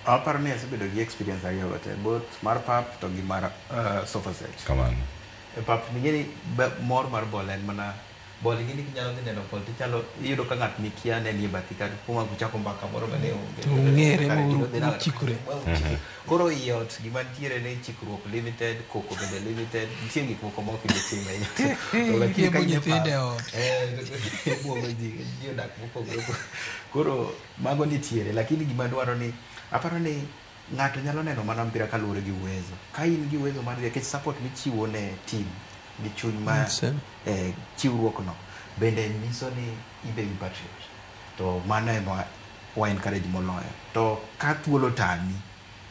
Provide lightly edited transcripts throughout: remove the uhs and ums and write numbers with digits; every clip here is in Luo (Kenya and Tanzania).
Aparo ni asebedo gi experience ariyo te, both mar pap to gi mar sofa set. Kamano. E pap ming'eni mor mar bol en mana bol ing'eni kinyalo dhi neno bol tichalo iyudo ka ng'at mikia ne nie bathi ka kuma kuchako mbaka moro bende onge. Ong'ere mochikore. Koro iot gima nitiere ne chikruok limited, koko bende limited, nitie gik moko mok ibetime. Lakini ka nyithinde ot. Buogo ji odak mopogore. Koro mago nitiere, lakini gima dwaro ni aparo ni ng'ato nyalo neno mana mpira kaluwore gi uwezo. Ka in gi uwezo mar kech support michiwo ne team gi chuny ma chiwruok no bende nyiso ni ibe gi patriot. To mano ema wa encourage moloyo. To ka thuolo tami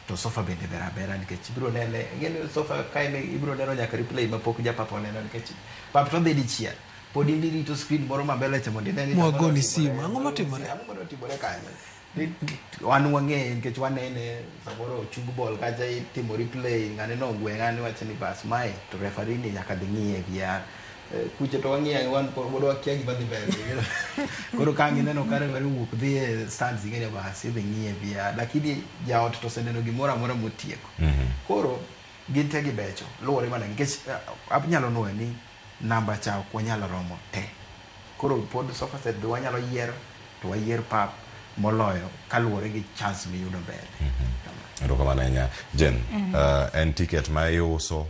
to sofa bende bera nikech ibro nene ngene sofa ka ibro neno nyaka replay mapok japapo neno nikech pap to dhi dichiel. Pod indi rito screen moro mabele cha mondo nene mwagoni simu ang'o matimore kanyo. Wan wang'e nikech wanene samoro chung ball kacha itimo replay ng'ane no gwe ng'ane wacho ni bas mae to referee ni nyaka dhi ng'iye VR kuche to wang'iye wan pod wakia gima dhi mbele. Koro ka ngineno ka referee wuok dhi e stands ing'e bas idhi ng'iye VR lakini jaot to seneno gimoro amora motieko. Koro ginte gibecho luwore mana nikech anyalo nuoyo ni namba cha ok wanyalo romo te. Koro pod sofa set be wanyalo yiero to wayier pap moloyo kaluwore gi chance miyudo mbele. Erokamano ahinya. Jen, en ticket ma iuso